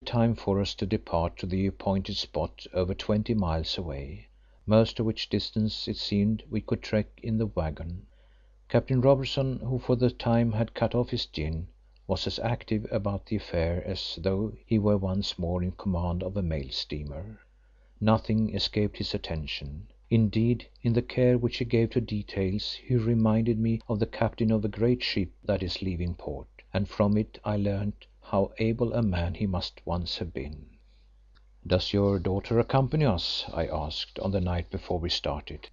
time for us to depart to the appointed spot over 20 miles away, most of which distance it seemed we could trek in the waggon. Captain Robertson, who for the time had cut off his gin, was as active about the affair as though he were once more in command of a mail steamer. Nothing escaped his attention. Indeed, in the care which he gave to details he reminded me of the captain of a great ship that is leaving port, and from it I learnt how able a man he must once have been. "Does your daughter accompany us?" I asked on the night before we started.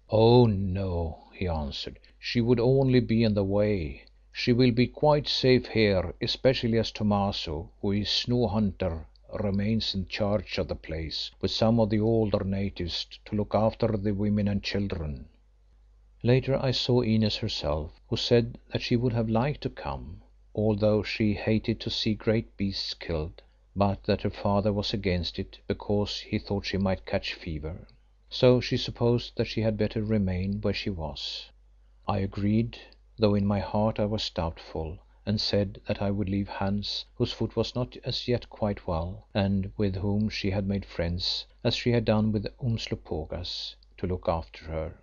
"Oh no," he answered, "she would only be in the way. She will be quite safe here, especially as Thomaso, who is snow hunter, remains in charge of the place, with some of the older natives to look after the women and children." Later I saw Inez herself, who said that she would have liked to come, although she hated to see great beasts killed, but that her father was against it because he thought she might catch fever. So she supposed that she had better remain where she was. I agreed, though in my heart I was doubtful, and said that I would leave Hans, whose foot was not as yet quite well, and with whom she had made friends, as she had done with Umslopogaas, to look after her.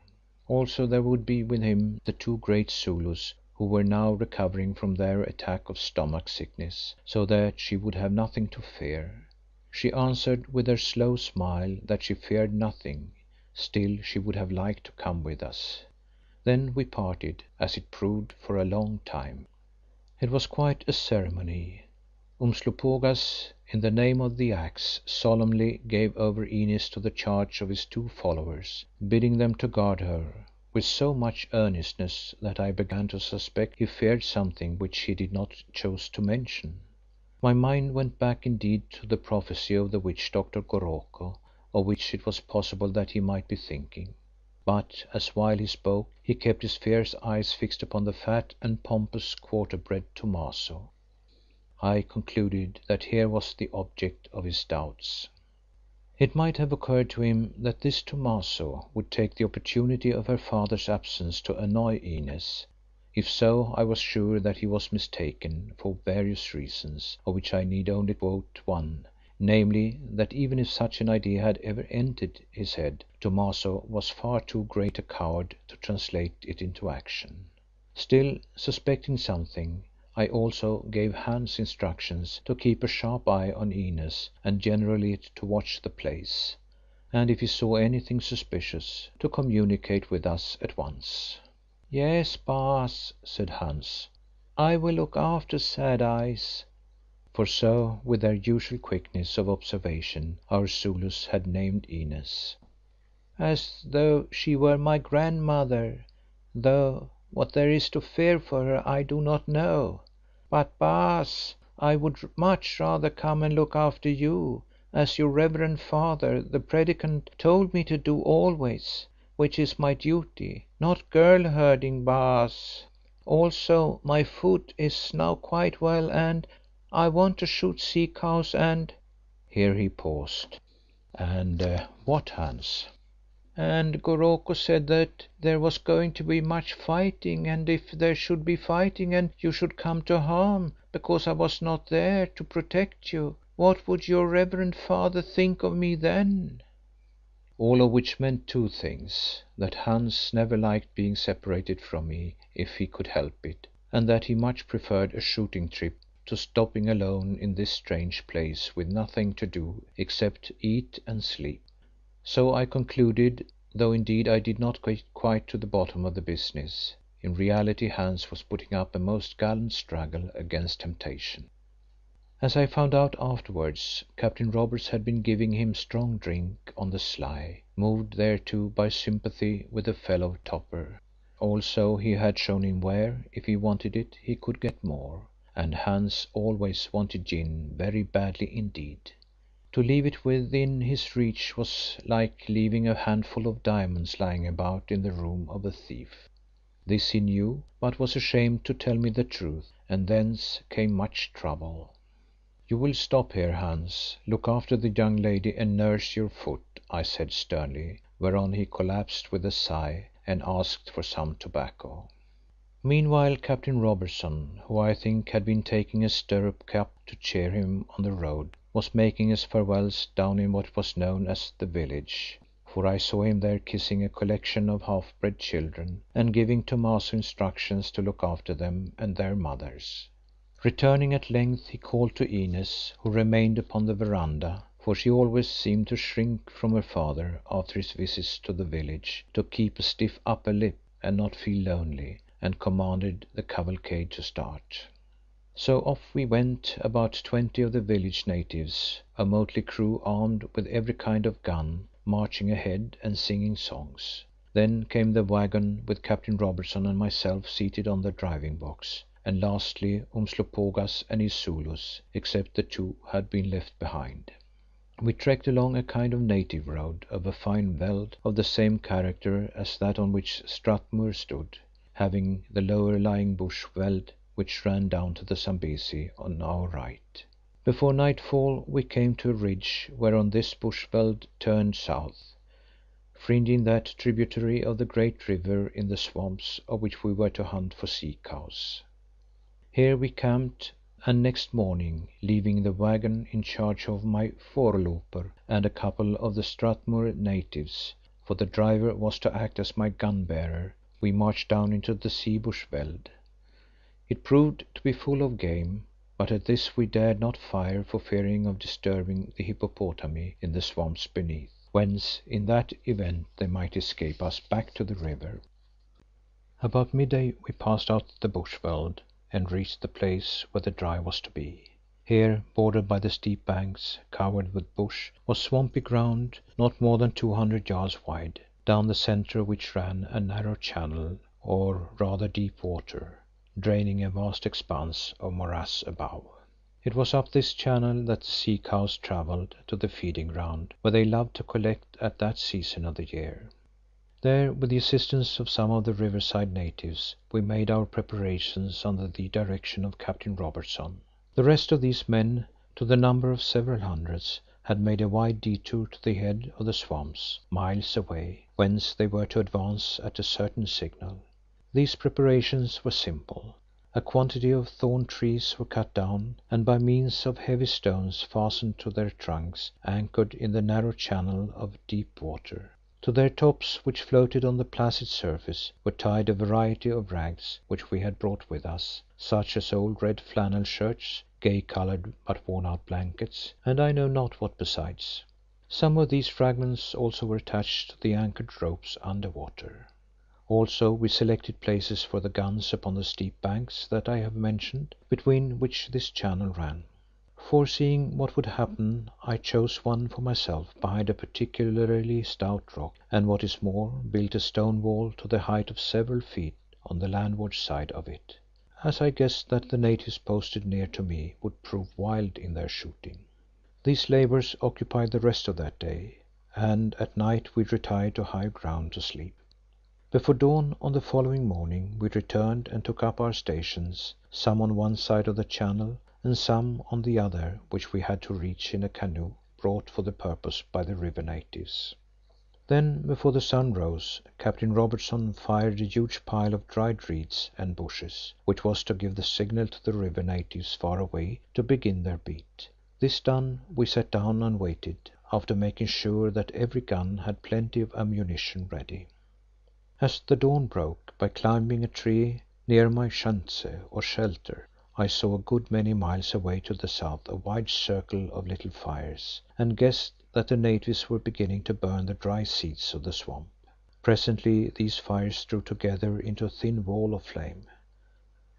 Also there would be with him the two great Zulus who were now recovering from their attack of stomach sickness, so that she would have nothing to fear. She answered with her slow smile that she feared nothing, still she would have liked to come with us. Then we parted, as it proved, for a long time. It was quite a ceremony. Umslopogaas, in the name of the Axe, solemnly gave over Inez to the charge of his two followers, bidding them to guard her, with so much earnestness that I began to suspect he feared something which he did not choose to mention. My mind went back indeed to the prophecy of the witch doctor Goroko, of which it was possible that he might be thinking. But as while he spoke he kept his fierce eyes fixed upon the fat and pompous quarter-bred Thomaso, I concluded that here was the object of his doubts. It might have occurred to him that this Thomaso would take the opportunity of her father's absence to annoy Inez. If so, I was sure that he was mistaken for various reasons, of which I need only quote one, namely that even if such an idea had ever entered his head, Thomaso was far too great a coward to translate it into action. Still, suspecting something, I also gave Hans instructions to keep a sharp eye on Inez and generally to watch the place, and if he saw anything suspicious, to communicate with us at once. "Yes, Baas," said Hans, "I will look after Sad Eyes," for so, with their usual quickness of observation, our Zulus had named Inez, "as though she were my grandmother, though what there is to fear for her I do not know. But, Baas, I would much rather come and look after you, as your reverend father, the Predikant, told me to do always, which is my duty, not girl herding, Baas. Also my foot is now quite well and I want to shoot sea cows and—" here he paused. "And what, Hans?" "And Goroko said that there was going to be much fighting, and if there should be fighting and you should come to harm because I was not there to protect you, what would your reverend father think of me then?" All of which meant two things: that Hans never liked being separated from me if he could help it, and that he much preferred a shooting trip to stopping alone in this strange place with nothing to do except eat and sleep. So I concluded, though indeed I did not get quite to the bottom of the business. In reality Hans was putting up a most gallant struggle against temptation. As I found out afterwards, Captain Roberts had been giving him strong drink on the sly, moved thereto by sympathy with a fellow toper. Also he had shown him where, if he wanted it, he could get more, and Hans always wanted gin very badly indeed. To leave it within his reach was like leaving a handful of diamonds lying about in the room of a thief. This he knew, but was ashamed to tell me the truth, and thence came much trouble. "You will stop here, Hans, look after the young lady and nurse your foot," I said sternly, whereon he collapsed with a sigh and asked for some tobacco. Meanwhile Captain Robertson, who I think had been taking a stirrup cup to cheer him on the road, was making his farewells down in what was known as the village, for I saw him there kissing a collection of half-bred children and giving Thomaso instructions to look after them and their mothers. Returning at length, he called to Inez, who remained upon the veranda, for she always seemed to shrink from her father after his visits to the village, to keep a stiff upper lip and not feel lonely, and commanded the cavalcade to start. So off we went, about 20 of the village natives, a motley crew armed with every kind of gun, marching ahead and singing songs. Then came the waggon with Captain Robertson and myself seated on the driving box, and lastly Umslopogaas and his Zulus, except the two who had been left behind. We trekked along a kind of native road over fine veld of the same character as that on which Strathmuir stood, having the lower lying bush veld which ran down to the Zambesi on our right. Before nightfall we came to a ridge whereon this bush veld turned south, fringing that tributary of the great river in the swamps of which we were to hunt for sea cows. Here we camped, and next morning, leaving the waggon in charge of my voorlooper and a couple of the Strathmuir natives, for the driver was to act as my gun bearer, we marched down into the sea bush veld. It proved to be full of game, but at this we dared not fire for fearing of disturbing the hippopotami in the swamps beneath, whence in that event they might escape us back to the river. About midday we passed out the bush veld and reached the place where the drive was to be. Here, bordered by the steep banks, covered with bush, was swampy ground not more than 200 yards wide, down the centre of which ran a narrow channel, or rather deep water, draining a vast expanse of morass above. It was up this channel that the sea cows travelled to the feeding ground, where they loved to collect at that season of the year. There, with the assistance of some of the riverside natives, we made our preparations under the direction of Captain Robertson. The rest of these men, to the number of several hundreds, had made a wide detour to the head of the swamps, miles away, whence they were to advance at a certain signal. These preparations were simple. A quantity of thorn trees were cut down, and by means of heavy stones fastened to their trunks, anchored in the narrow channel of deep water. To their tops, which floated on the placid surface, were tied a variety of rags which we had brought with us, such as old red flannel shirts, gay coloured but worn out blankets, and I know not what besides. Some of these fragments also were attached to the anchored ropes under water. Also we selected places for the guns upon the steep banks that I have mentioned, between which this channel ran. Foreseeing what would happen, I chose one for myself behind a particularly stout rock, and what is more, built a stone wall to the height of several feet on the landward side of it, as I guessed that the natives posted near to me would prove wild in their shooting. These labours occupied the rest of that day, and at night we retired to higher ground to sleep. Before dawn on the following morning we returned and took up our stations, some on one side of the channel and some on the other, which we had to reach in a canoe brought for the purpose by the river natives. Then, before the sun rose, Captain Robertson fired a huge pile of dried reeds and bushes, which was to give the signal to the river natives far away to begin their beat. This done, we sat down and waited, after making sure that every gun had plenty of ammunition ready. As the dawn broke, by climbing a tree near my schanze or shelter, I saw a good many miles away to the south a wide circle of little fires, and guessed that the natives were beginning to burn the dry seeds of the swamp. Presently these fires drew together into a thin wall of flame.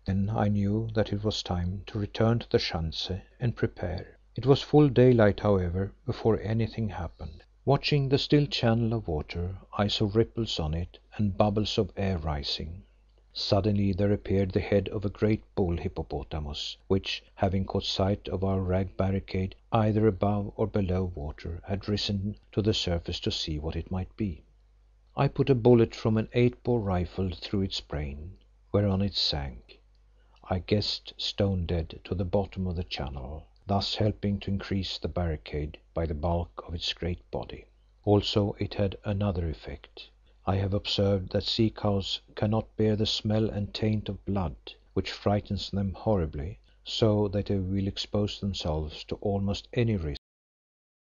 Then I knew that it was time to return to the schanze and prepare. It was full daylight, however, before anything happened. Watching the still channel of water, I saw ripples on it and bubbles of air rising. Suddenly there appeared the head of a great bull hippopotamus, which, having caught sight of our rag barricade either above or below water, had risen to the surface to see what it might be. I put a bullet from an 8-bore rifle through its brain, whereon it sank, I guessed stone dead, to the bottom of the channel, thus helping to increase the barricade by the bulk of its great body. Also it had another effect. I have observed that sea cows cannot bear the smell and taint of blood, which frightens them horribly, so that they will expose themselves to almost any risk.